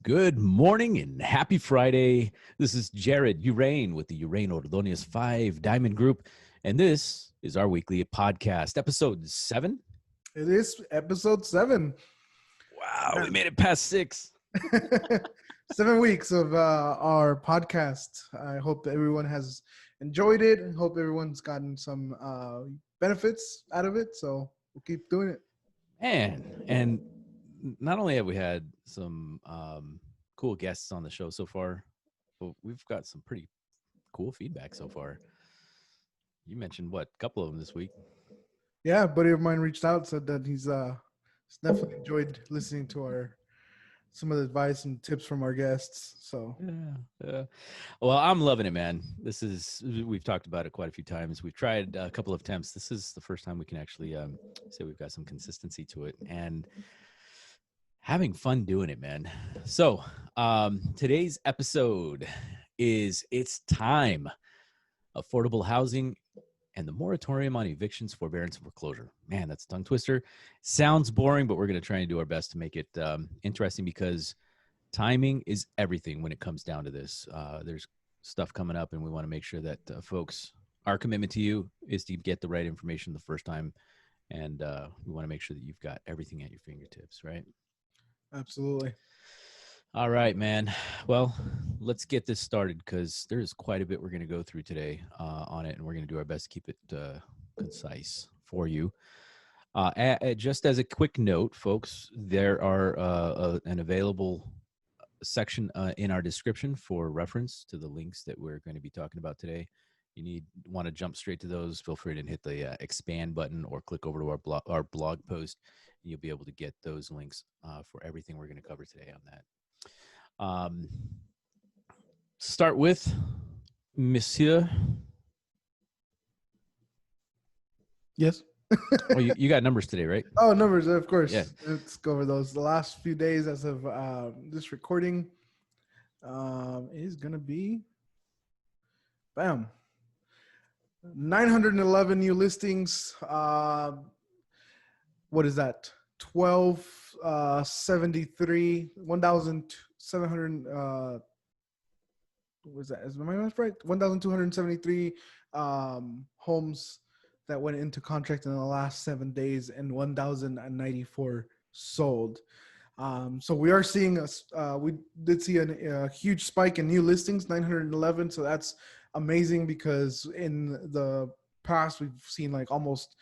Good morning and happy Friday. This is Jared Uraine with the Uraine Ordonez 5 Diamond Group, and this is our weekly podcast, episode 7. It is episode 7. Wow, we made it past 6. 7 weeks of our podcast. I hope that everyone has enjoyed it. I hope everyone's gotten some benefits out of it. So we'll keep doing it. And not only have we had some cool guests on the show so far, but we've got some pretty cool feedback so far. You mentioned a couple of them this week. Yeah, a buddy of mine reached out, said that he's definitely enjoyed listening to some of the advice and tips from our guests. So yeah. Well, I'm loving it, man. We've talked about it quite a few times. We've tried a couple of attempts. This is the first time we can actually say we've got some consistency to it and having fun doing it, man. So today's episode is It's Time. Affordable housing and the moratorium on evictions, forbearance, and foreclosure. Man, that's a tongue twister. Sounds boring, but we're going to try and do our best to make it interesting because timing is everything when it comes down to this. There's stuff coming up, and we want to make sure that folks, our commitment to you is to get the right information the first time, and we want to make sure that you've got everything at your fingertips, right? Absolutely. All right, man. Well, let's get this started because there's quite a bit we're going to go through today on it, and we're going to do our best to keep it concise for you. Just as a quick note, folks, there are an available section in our description for reference to the links that we're going to be talking about today. You want to jump straight to those, feel free to hit the expand button or click over to our blog post, and you'll be able to get those links for everything we're going to cover today on that. Start with Monsieur. Yes. Oh, you got numbers today, right? Oh, numbers, of course. Yeah. Let's go over those. The last few days as of this recording is going to be, bam, 911 new listings. What is that? 1,273, 1,700. What was that? Is my math right? 1,273 homes that went into contract in the last 7 days, and 1,094 sold. So we are seeing we did see a huge spike in new listings, 911. So that's amazing because in the past we've seen like almost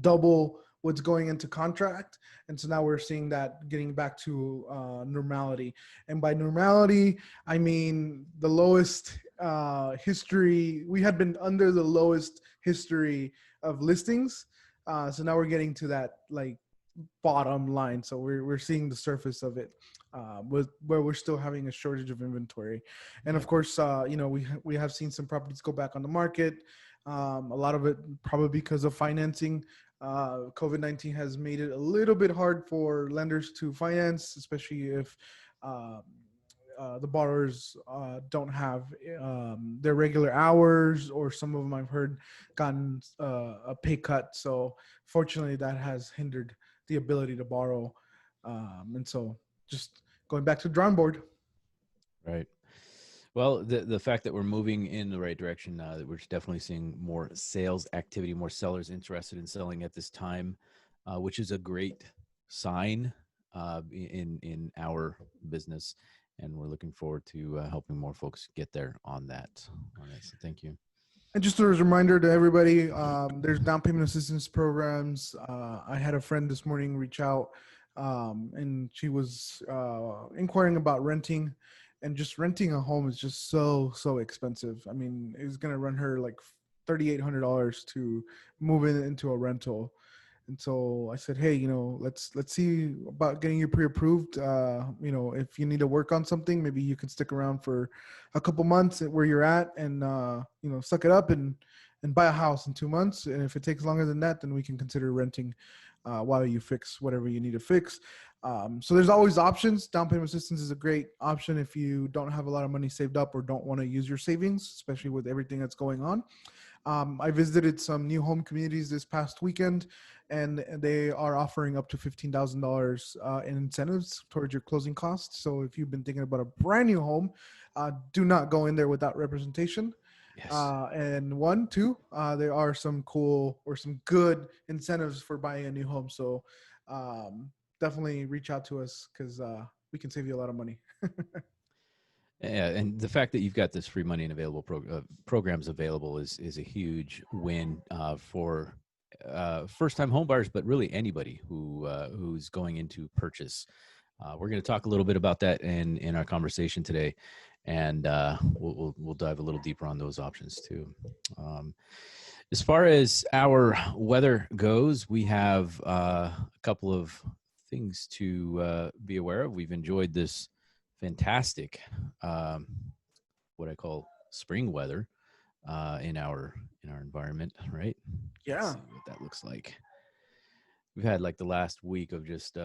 double what's going into contract. And so now we're seeing that getting back to normality. And by normality, I mean the lowest history. We had been under the lowest history of listings. So now we're getting to that like bottom line. So we're seeing the surface of it where we're still having a shortage of inventory. And of course, we have seen some properties go back on the market. A lot of it probably because of financing. COVID-19 has made it a little bit hard for lenders to finance, especially if the borrowers don't have their regular hours, or some of them I've heard gotten a pay cut. So fortunately, that has hindered the ability to borrow. And so just going back to the drawing board. Right. Well, the fact that we're moving in the right direction, that we're definitely seeing more sales activity, more sellers interested in selling at this time, which is a great sign in our business. And we're looking forward to helping more folks get there on that. All right, so thank you. And just as a reminder to everybody, there's down payment assistance programs. I had a friend this morning reach out, and she was inquiring about renting. And just renting a home is just so expensive. I mean, it's going to run her like $3,800 to move into a rental. And so I said, hey, let's see about getting you pre-approved. If you need to work on something, maybe you can stick around for a couple months at where you're at and, suck it up and buy a house in 2 months. And if it takes longer than that, then we can consider renting while you fix whatever you need to fix. So there's always options. Down payment assistance is a great option if you don't have a lot of money saved up or don't want to use your savings, especially with everything that's going on. I visited some new home communities this past weekend, and they are offering up to $15,000 in incentives towards your closing costs. So if you've been thinking about a brand new home, do not go in there without representation. Yes. And one, two, there are some cool or some good incentives for buying a new home. So definitely reach out to us because we can save you a lot of money. Yeah, and the fact that you've got this free money and available programs available is a huge win for first-time home buyers, but really anybody who's going into purchase. We're going to talk a little bit about that in our conversation today, and we'll dive a little deeper on those options too. As far as our weather goes, we have a couple of things to be aware of. We've enjoyed this fantastic, what I call spring weather in our environment. Right? Let's Yeah. see what that looks like. We've had like the last week of just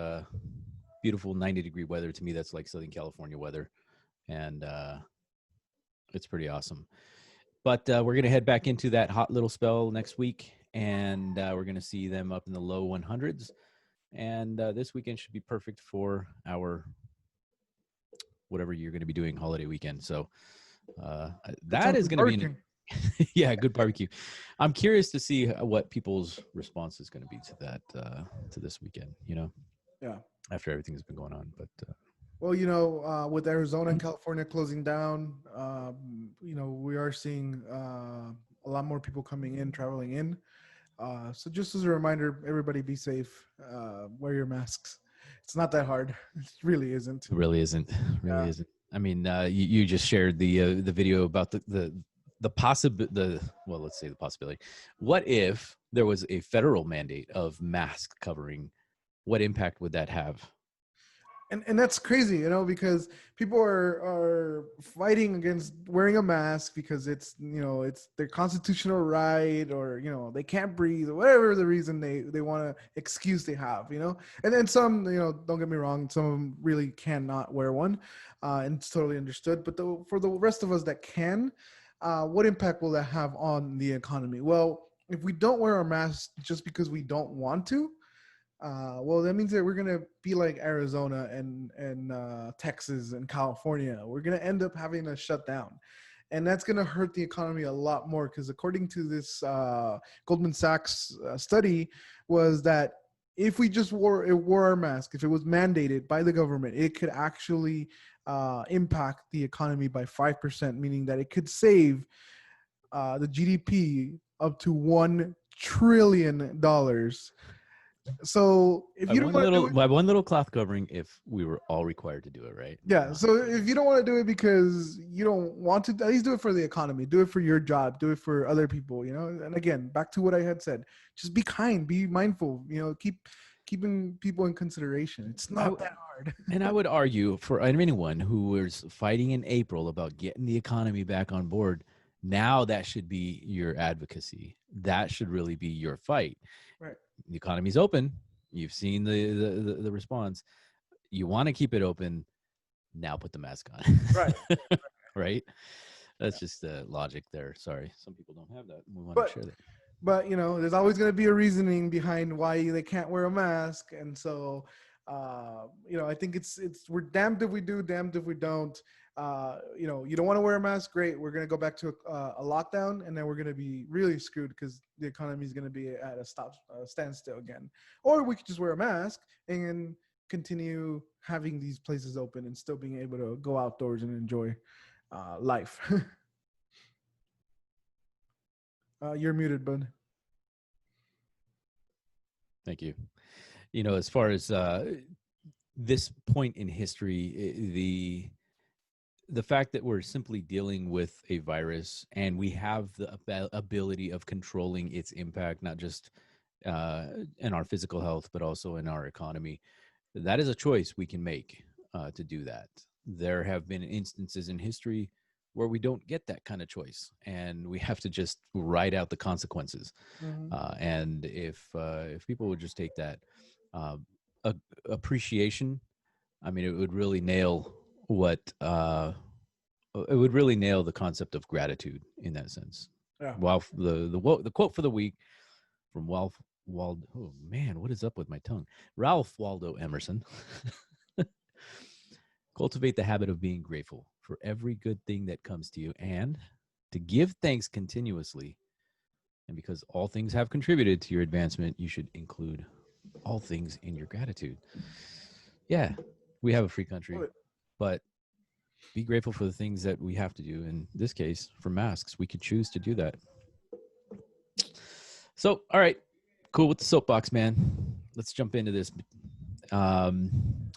beautiful 90-degree weather. To me, that's like Southern California weather, and it's pretty awesome. But we're going to head back into that hot little spell next week, and we're going to see them up in the low 100s. And this weekend should be perfect for our whatever you're going to be doing holiday weekend. So Good that time is for going to be barbecue. yeah, good barbecue. I'm curious to see what people's response is going to be to that to this weekend. Yeah. After everything has been going on, but Well, with Arizona and California closing down, we are seeing a lot more people coming in, traveling in. So just as a reminder, everybody be safe. Wear your masks. It's not that hard. It really isn't. it really isn't. Really Yeah. isn't. I mean, you just shared the video about the possible well, let's say the possibility. What if there was a federal mandate of mask covering? What impact would that have? And that's crazy, because people are fighting against wearing a mask because it's their constitutional right, or they can't breathe, or whatever the reason they want to excuse they have, and then some, don't get me wrong, some of them really cannot wear one, and it's totally understood. But for the rest of us that can, what impact will that have on the economy? Well, if we don't wear our masks just because we don't want to, well, that means that we're gonna be like Arizona and Texas and California. We're gonna end up having to shut down, and that's gonna hurt the economy a lot more. Because according to this Goldman Sachs study, was that if we just wore our mask, if it was mandated by the government, it could actually impact the economy by 5%, meaning that it could save the GDP up to $1 trillion. So if you don't want to do it, By one little cloth covering, if we were all required to do it, right? yeah. So if you don't want to do it because you don't want to, at least do it for the economy. Do it for your job. Do it for other people. And again, back to what I had said. Just be kind. Be mindful. Keeping people in consideration. It's not that hard. And I would argue for anyone who was fighting in April about getting the economy back on board, now that should be your advocacy. That should really be your fight. Right. The economy's open. You've seen the response. You want to keep it open. Now put the mask on. Right. Right. That's just the logic there. Sorry, some people don't have that. We want But to share that. but there's always going to be a reasoning behind why they can't wear a mask, and so I think it's we're damned if we do, damned if we don't. You don't want to wear a mask, great, we're going to go back to a lockdown, and then we're going to be really screwed because the economy is going to be at a standstill again. Or we could just wear a mask and continue having these places open and still being able to go outdoors and enjoy life. You're muted, bud. Thank you. As far as this point in history, the fact that we're simply dealing with a virus and we have the ability of controlling its impact, not just in our physical health, but also in our economy, that is a choice we can make to do that. There have been instances in history where we don't get that kind of choice, and we have to just ride out the consequences. Mm-hmm. And if people would just take that appreciation, I mean, it would really nail it would really nail the concept of gratitude in that sense. Yeah. The quote for the week from oh man, what is up with my tongue? Ralph Waldo Emerson. Cultivate the habit of being grateful for every good thing that comes to you and to give thanks continuously. And because all things have contributed to your advancement, you should include all things in your gratitude. Yeah, we have a free country, but be grateful for the things that we have to do. In this case, for masks, we could choose to do that. So, all right, cool with the soapbox, man. Let's jump into this. One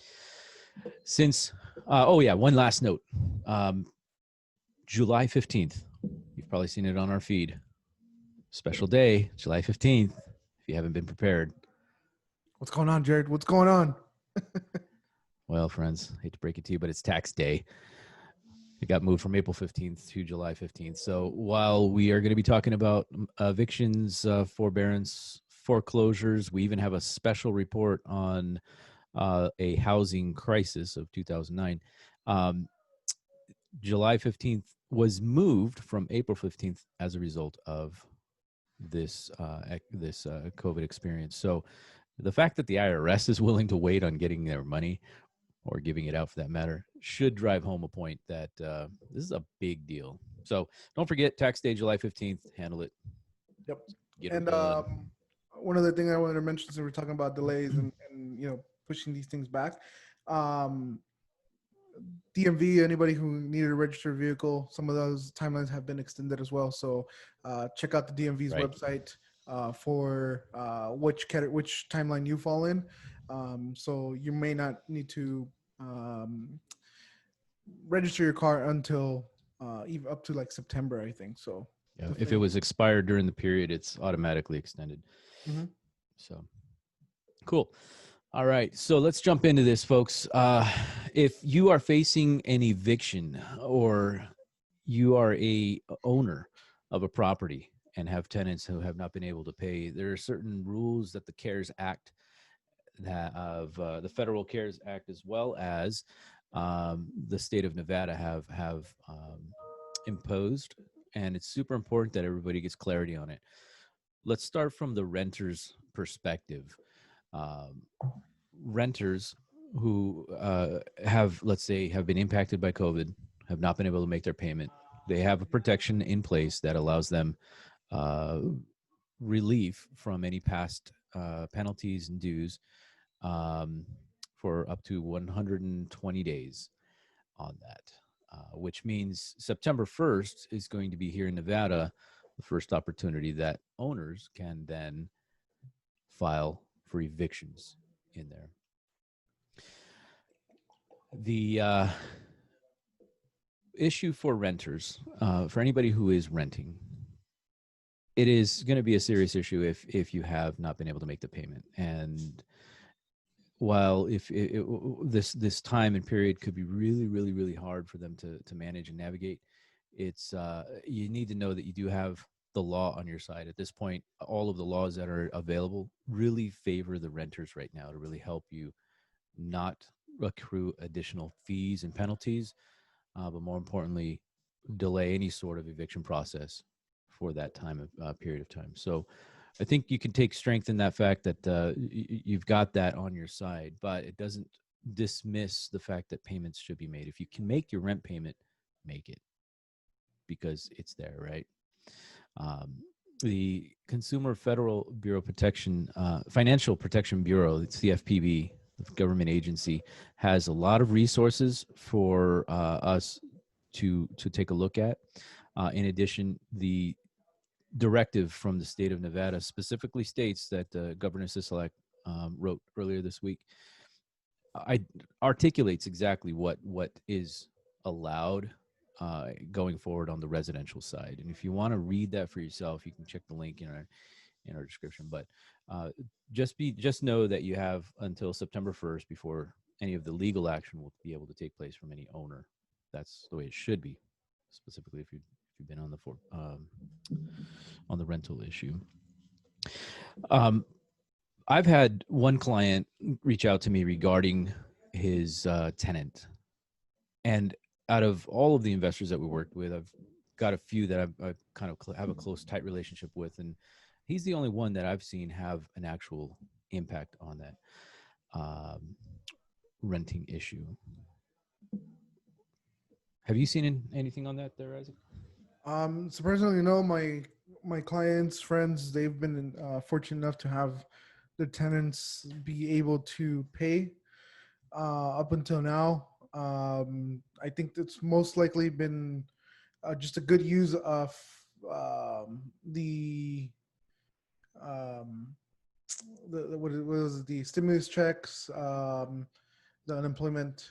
last note. July 15th, you've probably seen it on our feed. Special day, July 15th, if you haven't been prepared. What's going on, Jared? What's going on? Well, friends, I hate to break it to you, but it's tax day. It got moved from April 15th to July 15th. So while we are going to be talking about evictions, forbearance, foreclosures, we even have a special report on a housing crisis of 2009. July 15th was moved from April 15th as a result of this COVID experience. So the fact that the IRS is willing to wait on getting their money, or giving it out for that matter, should drive home a point that this is a big deal. So don't forget, tax day, July 15th, handle it. Yep. Get And one other thing I wanted to mention, so we're talking about delays and pushing these things back. DMV, anybody who needed to register a vehicle, some of those timelines have been extended as well. So check out the DMV's website for which timeline you fall in. So you may not need to register your car until even up to like September, I think. So yeah, if it was expired during the period, it's automatically extended. Mm-hmm. So cool. All right, so let's jump into this, folks. If you are facing an eviction, or you are a owner of a property and have tenants who have not been able to pay, there are certain rules that the CARES Act, the Federal CARES Act, as well as the state of Nevada have imposed, and it's super important that everybody gets clarity on it. Let's start from the renter's perspective. Renters who have been impacted by COVID, have not been able to make their payment, they have a protection in place that allows them relief from any past penalties and dues for up to 120 days on that, which means September 1st is going to be, here in Nevada, the first opportunity that owners can then file for evictions in there. The issue for renters, for anybody who is renting, it is going to be a serious issue if you have not been able to make the payment. And while this time and period could be really, really, really hard for them to manage and navigate, it's you need to know that you do have the law on your side. At this point, all of the laws that are available really favor the renters right now to really help you not accrue additional fees and penalties, but more importantly, delay any sort of eviction process for that period of time. So I think you can take strength in that fact that you've got that on your side, but it doesn't dismiss the fact that payments should be made. If you can make your rent payment, make it, because it's there, right? The Consumer Federal Bureau Financial Protection Bureau, it's the FPB, the government agency, has a lot of resources for us to take a look at. In addition, the directive from the state of Nevada specifically states that Governor Sisolak wrote earlier this week, articulates exactly what is allowed going forward on the residential side. And if you want to read that for yourself, you can check the link in our description. But just know that you have until September 1st before any of the legal action will be able to take place from any owner. That's the way it should be, specifically if you've been on the rental issue. I've had one client reach out to me regarding his tenant, and out of all of the investors that we worked with, I've got a few that I kind of have a close, tight relationship with, and he's the only one that I've seen have an actual impact on that renting issue. Have you seen anything on that there, Isaac? Surprisingly, no. My clients, friends, they've been fortunate enough to have their tenants be able to pay up until now. I think that's most likely been just a good use of the um, what was the stimulus checks, the unemployment,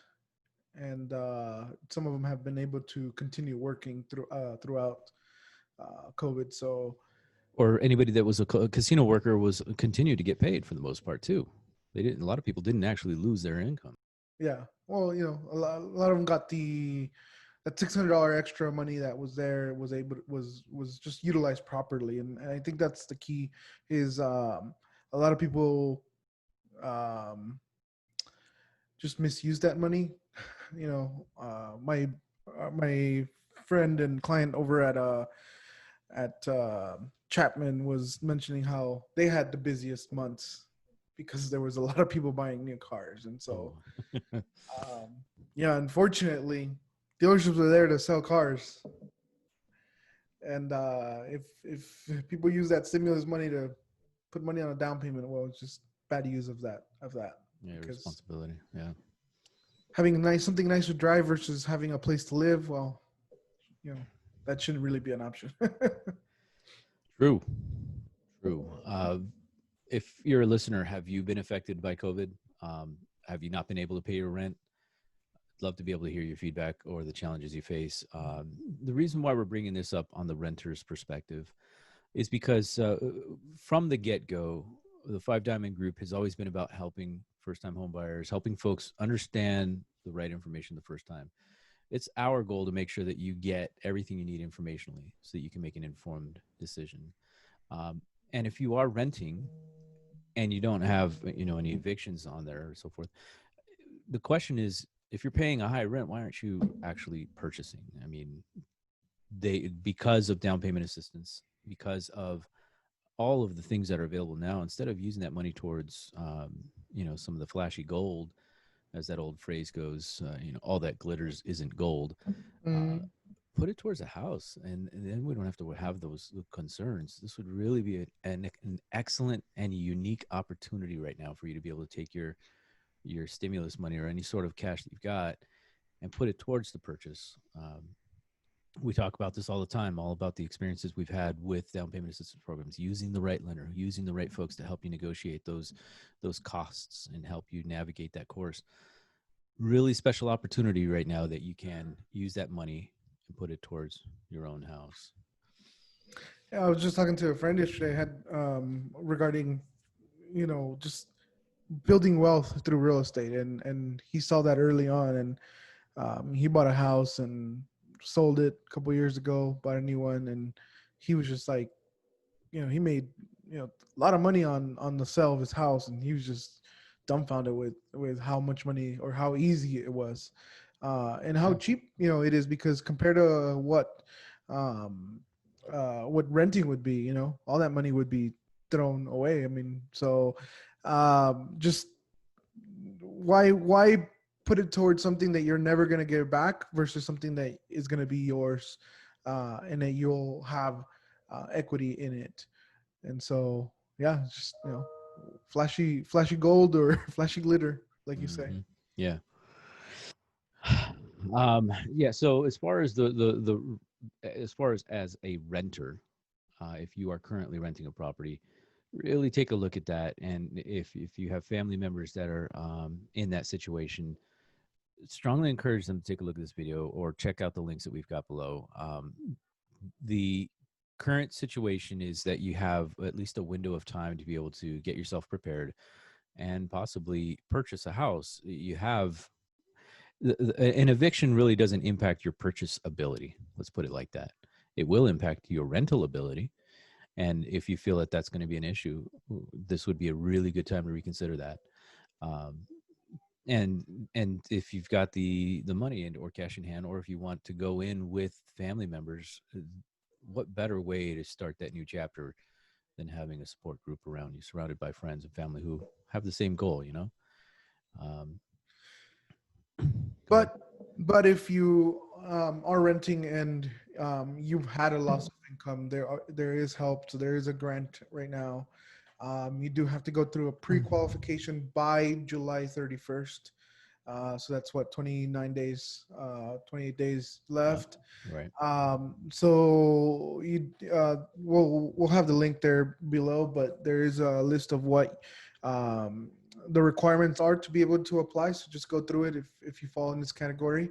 and some of them have been able to continue working throughout COVID. So, Or anybody that was a casino worker was continued to get paid for the most part too. They didn't. A lot of people didn't actually lose their income. yeah, well, a lot of them got that $600 extra money that was there was just utilized properly, and I think that's the key. Is a lot of people just misuse that money. My friend and client over at Chapman was mentioning how they had the busiest months because there was a lot of people buying new cars, and so yeah, unfortunately, dealerships are there to sell cars, and if people use that stimulus money to put money on a down payment, well, it's just bad use of that. Yeah, responsibility. Yeah. Having something nice to drive versus having a place to live, well, that shouldn't really be an option. True. If you're a listener, have you been affected by COVID? Have you not been able to pay your rent? I'd love to be able to hear your feedback or the challenges you face. The reason why we're bringing this up on the renter's perspective is because from the get-go, the Five Diamond Group has always been about helping first-time home buyers, helping folks understand the right information the first time. It's our goal to make sure that you get everything you need informationally so that you can make an informed decision. And if you are renting and you don't have, any evictions on there or so forth, the question is, if you're paying a high rent, why aren't you actually purchasing? I mean, because of down payment assistance, because of all of the things that are available now, instead of using that money towards, some of the flashy gold, as that old phrase goes, all that glitters isn't gold. Put it towards a house, and then we don't have to have those concerns. This would really be an excellent and unique opportunity right now for you to be able to take your stimulus money or any sort of cash that you've got and put it towards the purchase. We talk about this all the time, all about the experiences we've had with down payment assistance programs, using the right lender, using the right folks to help you negotiate those costs and help you navigate that course. Really special opportunity right now that you can use that money and put it towards your own house. Yeah, I was just talking to a friend yesterday, regarding, just building wealth through real estate, and he saw that early on, and he bought a house and sold it a couple years ago, bought a new one, and he was just like, he made a lot of money on the sale of his house, and he was just dumbfounded with how much money or how easy it was, and how cheap it is, because compared to what renting would be, all that money would be thrown away. I mean, so just why put it towards something that you're never going to get back versus something that is going to be yours, and that you'll have equity in it. And so, yeah, just, flashy gold or flashy glitter, like you say. Yeah. Yeah. So as far as as far as a renter, if you are currently renting a property, really take a look at that. And if you have family members that are in that situation, strongly encourage them to take a look at this video or check out the links that we've got below. The current situation is that you have at least a window of time to be able to get yourself prepared and possibly purchase a house. You have an eviction really doesn't impact your purchase ability. Let's put it like that. It will impact your rental ability. And if you feel that that's going to be an issue, this would be a really good time to reconsider that. and if you've got the money and or cash in hand, or if you want to go in with family members, what better way to start that new chapter than having a support group around you, surrounded by friends and family who have the same goal, you know? Um, go ahead. But if you are renting and you've had a loss of income, there is help. So there is a grant right now. You do have to go through a pre-qualification by July 31st. So that's what, 29 days, 28 days left. Right. So we'll have the link there below, but there is a list of what um, the requirements are to be able to apply. So just go through it if you fall in this category.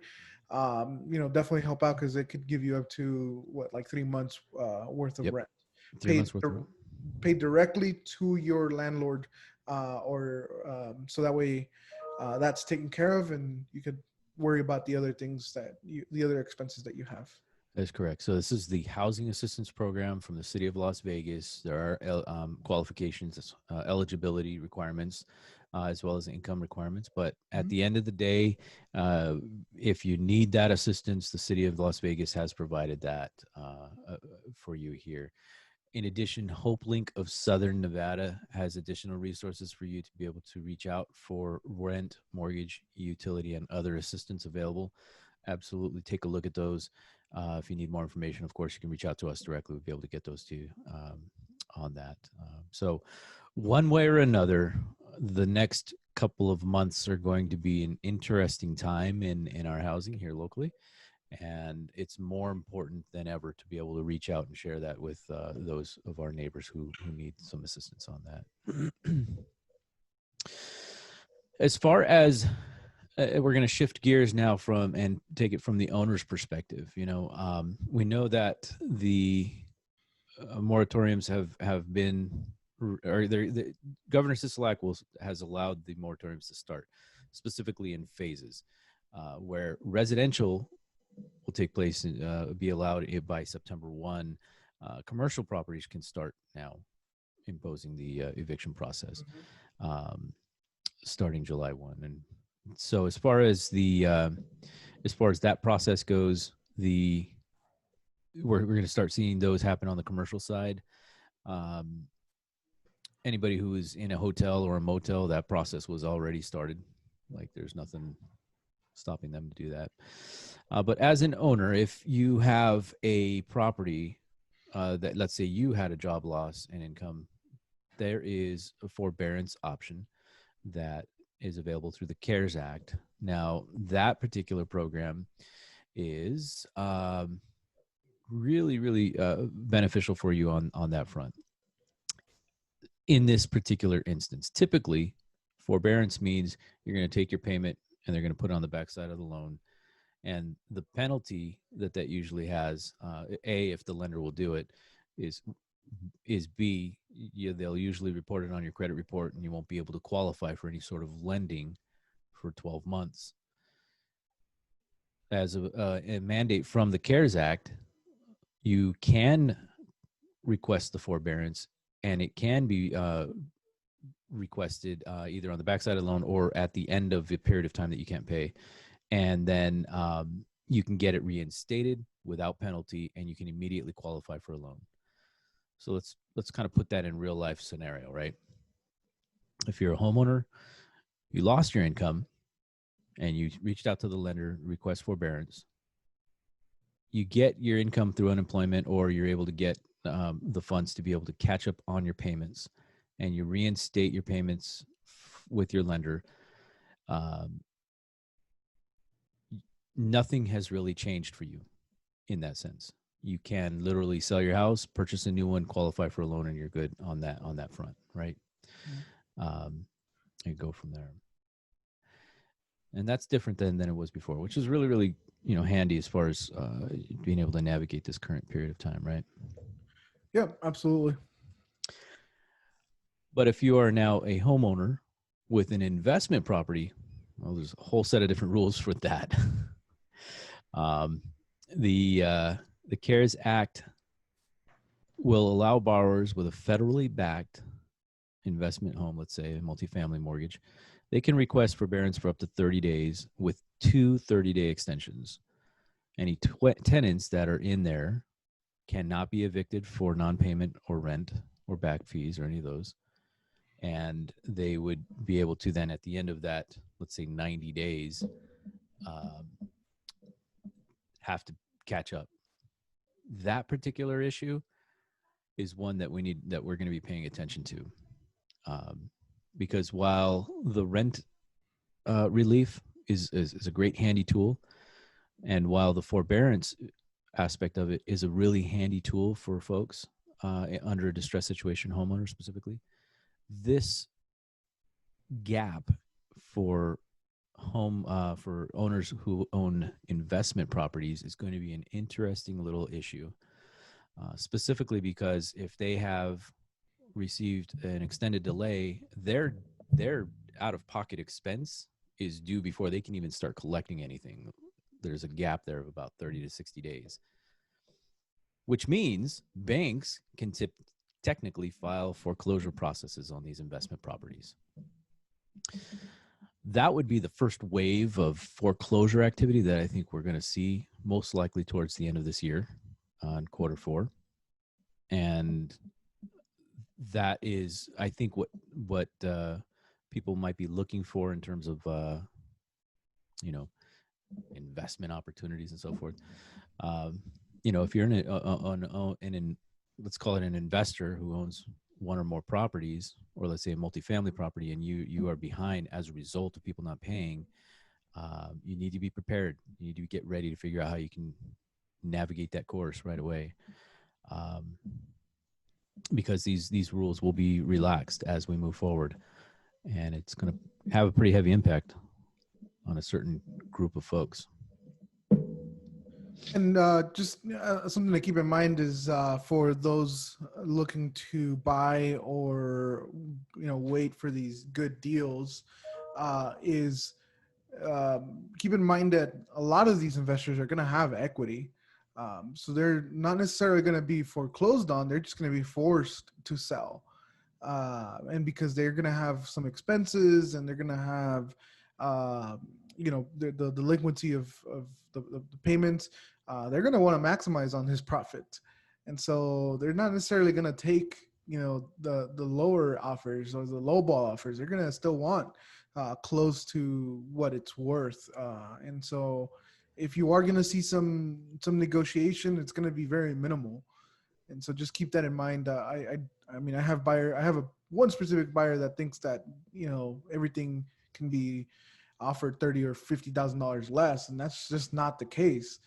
Definitely help out because it could give you up to like 3 months worth of Yep. rent 3 months paid worth of rent. paid directly to your landlord, or so that way that's taken care of, and you could worry about the other things the other expenses that you have. That's correct. So this is the Housing Assistance Program from the City of Las Vegas. There are qualifications, eligibility requirements, as well as income requirements. But at the end of the day, if you need that assistance, the City of Las Vegas has provided that for you here. In addition, Hope Link of Southern Nevada has additional resources for you to be able to reach out for rent, mortgage, utility, and other assistance available. Absolutely take a look at those. If you need more information, of course, you can reach out to us directly. We'll be able to get those to you on that. So one way or another, the next couple of months are going to be an interesting time in our housing here locally. And it's more important than ever to be able to reach out and share that with those of our neighbors who need some assistance on that. As far as we're going to shift gears now from and take it from the owner's perspective. We know that the moratoriums have been, or the Governor Sisolak has allowed the moratoriums to start, specifically in phases, where residential will take place and be allowed by September 1. Commercial properties can start now imposing the eviction process, starting July 1. And so as far as that process goes, we're going to start seeing those happen on the commercial side. Anybody who is in a hotel or a motel, that process was already started. Like there's nothing stopping them to do that. But as an owner, if you have a property that, let's say you had a job loss and income, there is a forbearance option that is available through the CARES Act. Now, that particular program is really, really beneficial for you on that front. In this particular instance, typically, forbearance means you're going to take your payment and they're going to put it on the backside of the loan. And the penalty that usually has, A, if the lender will do it, is B, they'll usually report it on your credit report and you won't be able to qualify for any sort of lending for 12 months. As a mandate from the CARES Act, you can request the forbearance and it can be requested either on the backside of the loan or at the end of the period of time that you can't pay. And then you can get it reinstated without penalty and you can immediately qualify for a loan. So let's kind of put that in real life scenario, right? If you're a homeowner, you lost your income and you reached out to the lender, request forbearance, you get your income through unemployment or you're able to get the funds to be able to catch up on your payments and you reinstate your payments with your lender. Nothing has really changed for you in that sense. You can literally sell your house, purchase a new one, qualify for a loan, and you're good on that front, right? And go from there. And that's different than it was before, which is really, really, handy as far as being able to navigate this current period of time, right? Yeah, absolutely. But if you are now a homeowner with an investment property, well, there's a whole set of different rules for that. The CARES Act will allow borrowers with a federally backed investment home, let's say a multifamily mortgage, they can request forbearance for up to 30 days with 2 30-day extensions. Any tenants that are in there cannot be evicted for non-payment or rent or back fees or any of those. And they would be able to then, at the end of that, let's say 90 days, have to catch up. That particular issue is one that we're going to be paying attention to, because while the rent relief is a great handy tool, and while the forbearance aspect of it is a really handy tool for folks under a distress situation, homeowners specifically, this gap for for owners who own investment properties is going to be an interesting little issue, specifically because if they have received an extended delay, their out-of-pocket expense is due before they can even start collecting anything. There's a gap there of about 30 to 60 days, which means banks can technically file foreclosure processes on these investment properties. That would be the first wave of foreclosure activity that I think we're going to see most likely towards the end of this year on Q4. And that is, I think, what people might be looking for in terms of, investment opportunities and so forth. If you're let's call it an investor who owns one or more properties, or let's say a multifamily property, and you are behind as a result of people not paying, you need to be prepared. You need to get ready to figure out how you can navigate that course right away, because these rules will be relaxed as we move forward, and it's going to have a pretty heavy impact on a certain group of folks. And just something to keep in mind is for those looking to buy or wait for these good deals, is keep in mind that a lot of these investors are going to have equity, so they're not necessarily going to be foreclosed on. They're just going to be forced to sell, and because they're going to have some expenses, and they're going to have the delinquency of the payments, they're going to want to maximize on his profit. And so they're not necessarily going to take, the lower offers or the low ball offers. They're going to still want close to what it's worth. And so if you are going to see some negotiation, it's going to be very minimal. And so just keep that in mind. I have one specific buyer that thinks that, everything can be offered $30,000 or $50,000 less, and that's just not the case.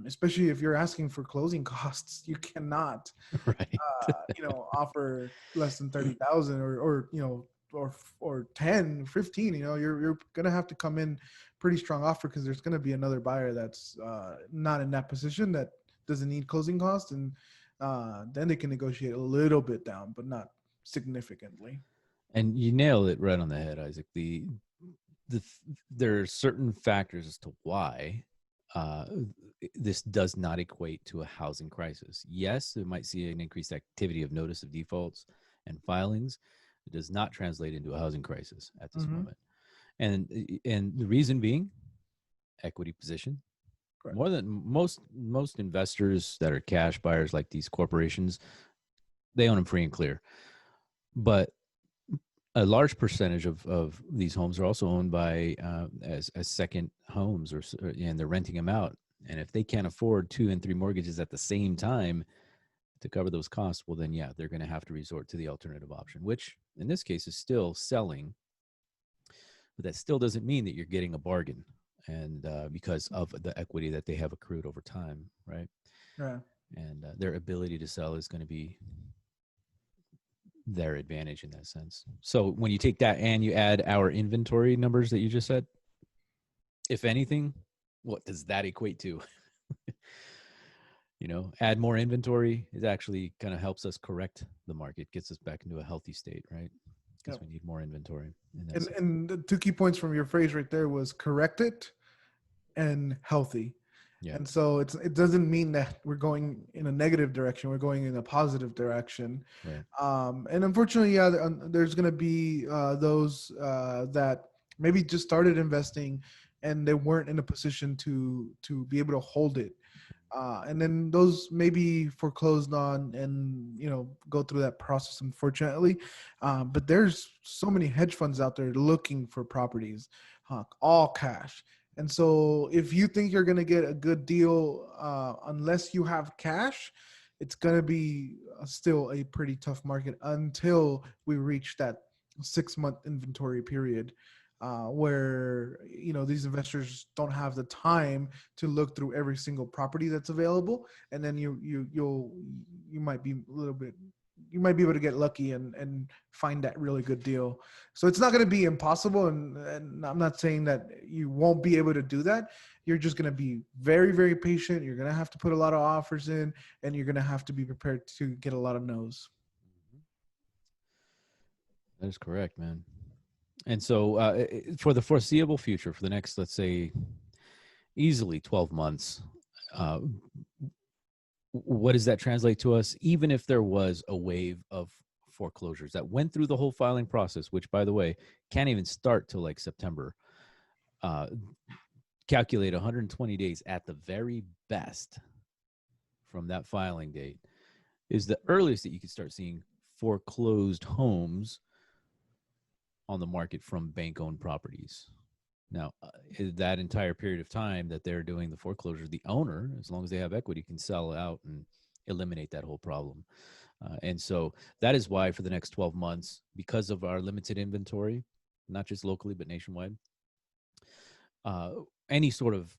Especially if you're asking for closing costs, you cannot, right. Offer less than 30,000 or 10, 15. You're gonna have to come in pretty strong offer, because there's gonna be another buyer that's not in that position, that doesn't need closing costs, and then they can negotiate a little bit down, but not significantly. And you nailed it right on the head, Isaac. There are certain factors as to why this does not equate to a housing crisis. Yes, it might see an increased activity of notice of defaults and filings. It does not translate into a housing crisis at this moment. And the reason being, equity position. Correct. More than most investors that are cash buyers, like these corporations, they own them free and clear. But a large percentage of these homes are also owned by as second homes, and they're renting them out. And if they can't afford 2 and 3 mortgages at the same time to cover those costs, well, then they're going to have to resort to the alternative option, which in this case is still selling. But that still doesn't mean that you're getting a bargain, and because of the equity that they have accrued over time, right? Yeah. And their ability to sell is going to be their advantage in that sense. So when you take that and you add our inventory numbers that you just said, if anything, what does that equate to? Add more inventory, it actually kind of helps us correct the market, gets us back into a healthy state, right? Because we need more inventory. And the 2 key points from your phrase right there was correct it and healthy. Yeah. And so it doesn't mean that we're going in a negative direction. We're going in a positive direction. Right. And unfortunately, yeah, there's going to be those that maybe just started investing and they weren't in a position to be able to hold it. And then those may be foreclosed on and go through that process, unfortunately. But there's so many hedge funds out there looking for properties, all cash. And so if you think you're going to get a good deal, unless you have cash, it's going to be still a pretty tough market until we reach that 6-month inventory period, where these investors don't have the time to look through every single property that's available, and then you might be a little bit, you might be able to get lucky and find that really good deal. So it's not going to be impossible, and I'm not saying that you won't be able to do that. You're just going to be very, very patient. You're going to have to put a lot of offers in, and you're going to have to be prepared to get a lot of no's. That is correct, man. And so for the foreseeable future, for the next, let's say, easily 12 months, uh, what does that translate to us? Even if there was a wave of foreclosures that went through the whole filing process, which, by the way, can't even start till like September, calculate 120 days at the very best from that filing date is the earliest that you could start seeing foreclosed homes on the market from bank-owned properties. Now, that entire period of time that they're doing the foreclosure, the owner, as long as they have equity, can sell out and eliminate that whole problem. And so that is why for the next 12 months, because of our limited inventory, not just locally, but nationwide, any sort of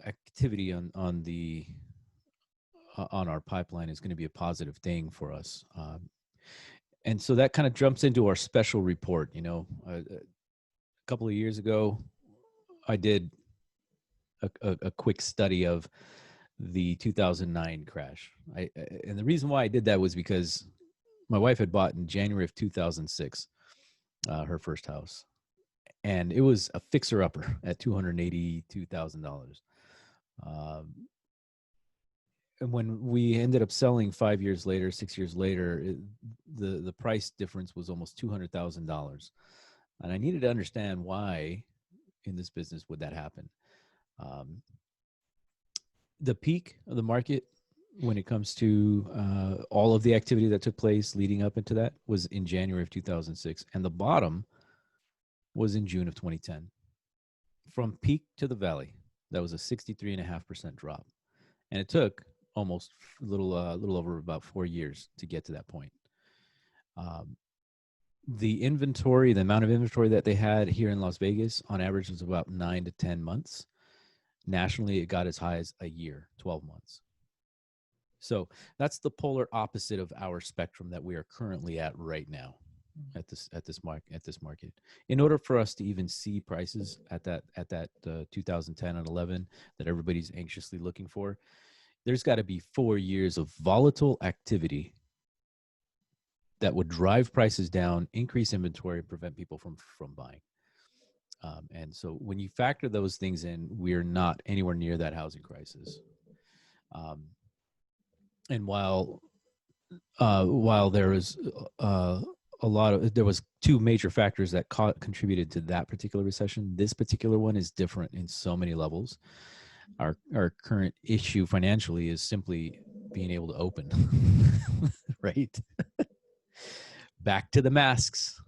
activity on our pipeline is going to be a positive thing for us. And so that kind of jumps into our special report. A couple of years ago, I did a quick study of the 2009 crash. And the reason why I did that was because my wife had bought in January of 2006 her first house, and it was a fixer-upper at $282,000. And when we ended up selling 5 years later, 6 years later, the price difference was almost $200,000. And I needed to understand why in this business would that happen. The peak of the market when it comes to all of the activity that took place leading up into that was in January of 2006. And the bottom was in June of 2010. From peak to the valley, that was a 63.5% drop. And it took almost a little over about 4 years to get to that point. The inventory, the amount of inventory that they had here in Las Vegas on average was about 9 to 10 months. Nationally, it got as high as a year, 12 months. So that's the polar opposite of our spectrum that we are currently at right now at this market. In order for us to even see prices at that 2010 and 11 that everybody's anxiously looking for, there's got to be 4 years of volatile activity that would drive prices down, increase inventory, and prevent people from buying. And so when you factor those things in, we're not anywhere near that housing crisis. And while there is there was two major factors that contributed to that particular recession, this particular one is different in so many levels. Our current issue financially is simply being able to open, right? Back to the masks.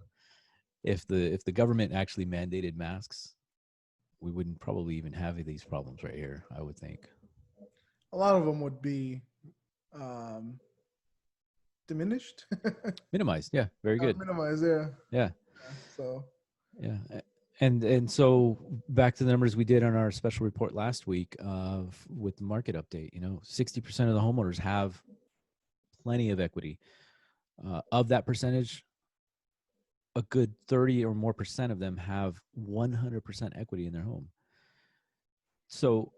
If the government actually mandated masks, we wouldn't probably even have these problems right here, I would think. A lot of them would be diminished. Minimized, yeah, very good. Minimized, yeah. So yeah, and so back to the numbers we did on our special report last week with the market update. 60% of the homeowners have plenty of equity. Of that percentage, a good 30 or more percent of them have 100% equity in their home. So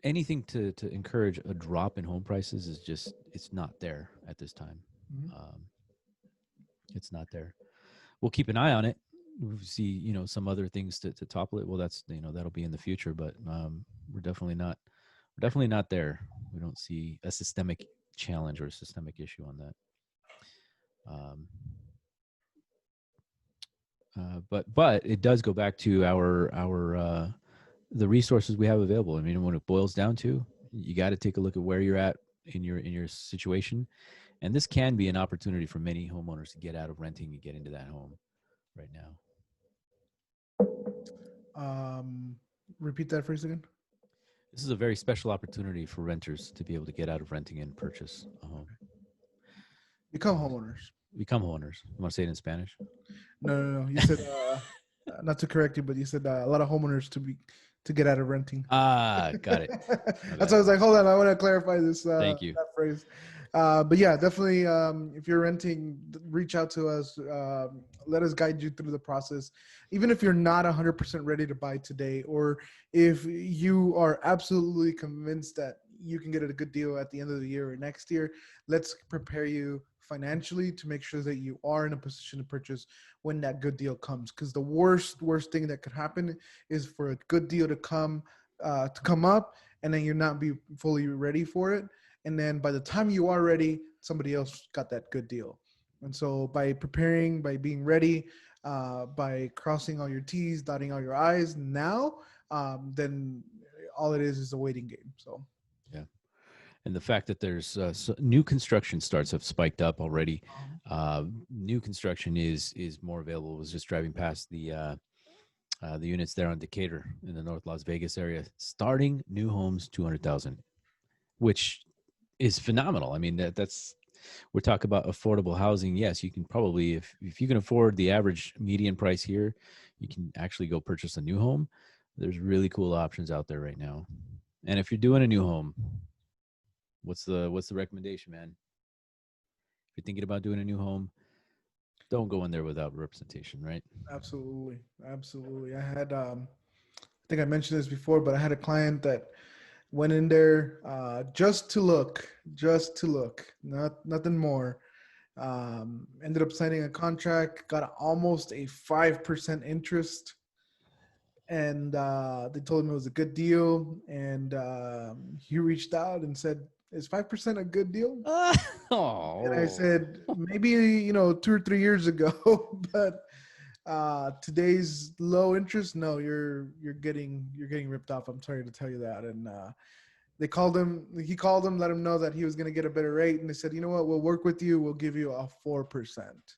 anything to encourage a drop in home prices is just, it's not there at this time. Mm-hmm. It's not there. We'll keep an eye on it. We see, some other things to topple it. Well, that's, that'll be in the future, but we're definitely not there. We don't see a systemic challenge or a systemic issue on that. But it does go back to our the resources we have available. I mean, when it boils down to, you got to take a look at where you're at in your situation, and this can be an opportunity for many homeowners to get out of renting and get into that home right now. Repeat that phrase again. This is a very special opportunity for renters to be able to get out of renting and purchase a home. Become homeowners. Become homeowners. You want to say it in Spanish? No. You said not to correct you, but you said a lot of homeowners to get out of renting. Got it. That's why I was like, hold on, I want to clarify this. Thank you. That phrase. But yeah, definitely. If you're renting, reach out to us. Let us guide you through the process. Even if you're not 100% ready to buy today, or if you are absolutely convinced that you can get a good deal at the end of the year or next year, let's prepare you financially to make sure that you are in a position to purchase when that good deal comes. Because the worst thing that could happen is for a good deal to come up, and then you're not be fully ready for it. And then by the time you are ready, somebody else got that good deal. And so by preparing, by being ready, by crossing all your T's, dotting all your I's now, then all it is a waiting game. So, yeah. And the fact that there's new construction starts have spiked up already. New construction is more available. I was just driving past the units there on Decatur in the North Las Vegas area, starting new homes, 200,000, which is phenomenal. I mean, that's we're talking about affordable housing. Yes, you can probably, if you can afford the average median price here, you can actually go purchase a new home. There's really cool options out there right now. And if you're doing a new home, what's the recommendation, man? If you're thinking about doing a new home, don't go in there without representation, right? Absolutely. I had, I think I mentioned this before, but I had a client that went in there just to look, nothing more. Ended up signing a contract, got almost a 5% interest, and they told him it was a good deal. And he reached out and said, "Is 5% a good deal?" And I said, "Maybe 2 or 3 years ago, but today's low interest, no, you're getting ripped off. I'm sorry to tell you that." And he called him, let him know that he was going to get a better rate. And they said, "You know what, we'll work with you. We'll give you a 4%.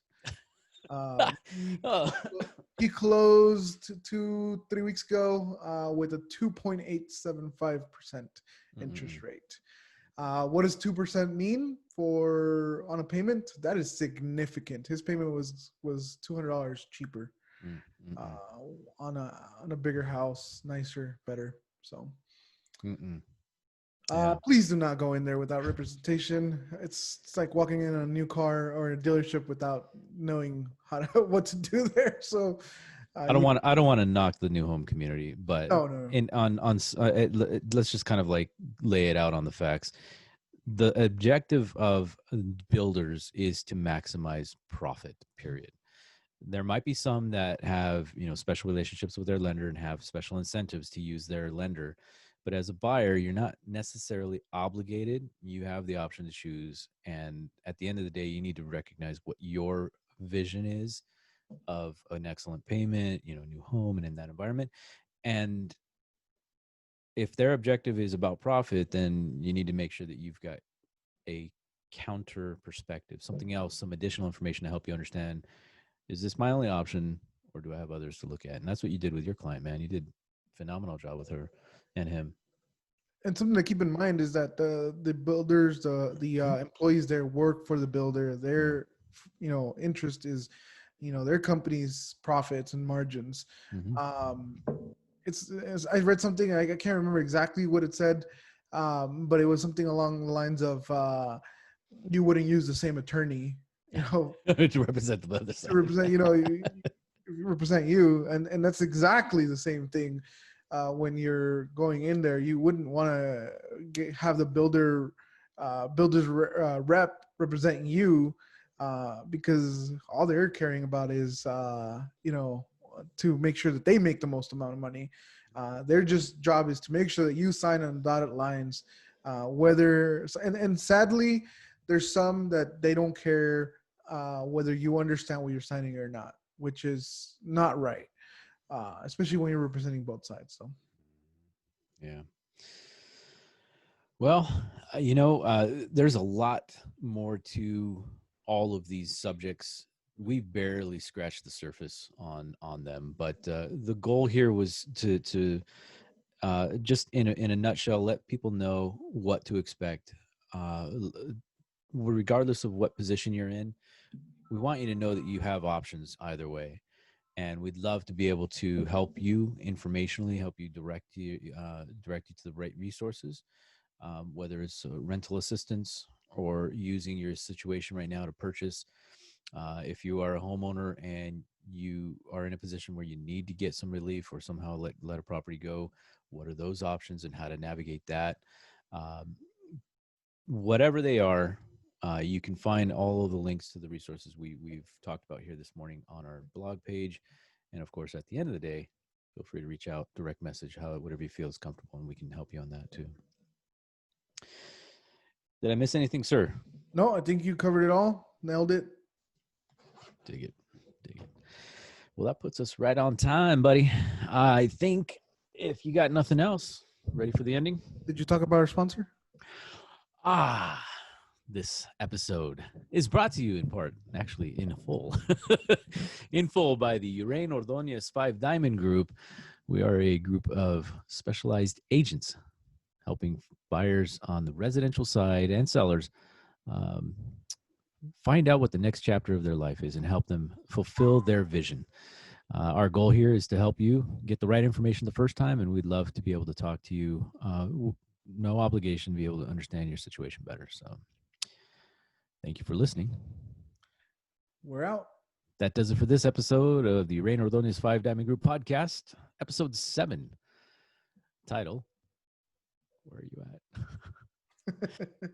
He closed 2-3 weeks ago with a 2.875% interest rate. What does 2% mean on a payment? That is significant. His payment was $200 cheaper on a bigger house, nicer, better. So please do not go in there without representation. It's like walking in a new car or a dealership without knowing what to do there. So I don't want to knock the new home community, but no. Let's just kind of like lay it out on the facts. The objective of builders is to maximize profit, period. There might be some that have, special relationships with their lender and have special incentives to use their lender. But as a buyer, you're not necessarily obligated. You have the option to choose. And at the end of the day, you need to recognize what your vision is of an excellent payment, new home and in that environment. And if their objective is about profit, then you need to make sure that you've got a counter perspective, something else, some additional information to help you understand, is this my only option or do I have others to look at? And that's what you did with your client, man. You did a phenomenal job with her and him. And something to keep in mind is that the builders, the employees there work for the builder. Their interest is their company's profits and margins. I read something, I can't remember exactly what it said, but it was something along the lines of you wouldn't use the same attorney to represent the other side. To represent represent you, and that's exactly the same thing. When you're going in there, you wouldn't want to have the builder's rep representing you, because all they're caring about is to make sure that they make the most amount of money. Their just job is to make sure that you sign on dotted lines. And sadly, there's some that they don't care whether you understand what you're signing or not, which is not right, especially when you're representing both sides. So, Yeah. Well, there's a lot more to all of these subjects. We've barely scratched the surface on them, but the goal here was to just in a nutshell, let people know what to expect, regardless of what position you're in. We want you to know that you have options either way, and we'd love to be able to help you informationally, help you direct you to the right resources, whether it's rental assistance or using your situation right now to purchase. If you are a homeowner and you are in a position where you need to get some relief or somehow let a property go, what are those options and how to navigate that? Um, Whatever they are, you can find all of the links to the resources we've talked about here this morning on our blog page. And of course, at the end of the day, feel free to reach out, direct message, whatever you feel is comfortable, and we can help you on that too. Did I miss anything, sir? no, I think you covered it all. Nailed it. Dig it. Well, that puts us right on time, buddy. I think if you got nothing else, ready for the ending? Did you talk about our sponsor? This episode is brought to you in part, actually in full, by the Uraine Ordonez 5 Diamond Group. We are a group of specialized agents helping buyers on the residential side and sellers find out what the next chapter of their life is and help them fulfill their vision. Our goal here is to help you get the right information the first time, and we'd love to be able to talk to you. No obligation to be able to understand your situation better. So thank you for listening. We're out. That does it for this episode of the Uraine Ordonez 5 Diamond Group podcast, episode 7. Title, where are you at?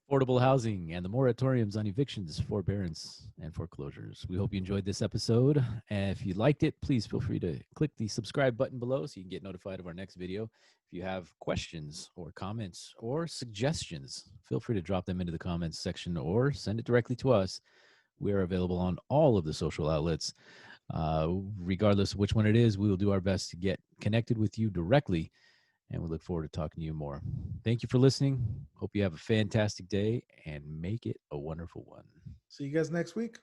Affordable housing and the moratoriums on evictions, forbearance, and foreclosures. We hope you enjoyed this episode. And if you liked it, please feel free to click the subscribe button below so you can get notified of our next video. If you have questions or comments or suggestions, feel free to drop them into the comments section or send it directly to us. We are available on all of the social outlets. Regardless of which one it is, we will do our best to get connected with you directly. And we look forward to talking to you more. Thank you for listening. Hope you have a fantastic day and make it a wonderful one. See you guys next week.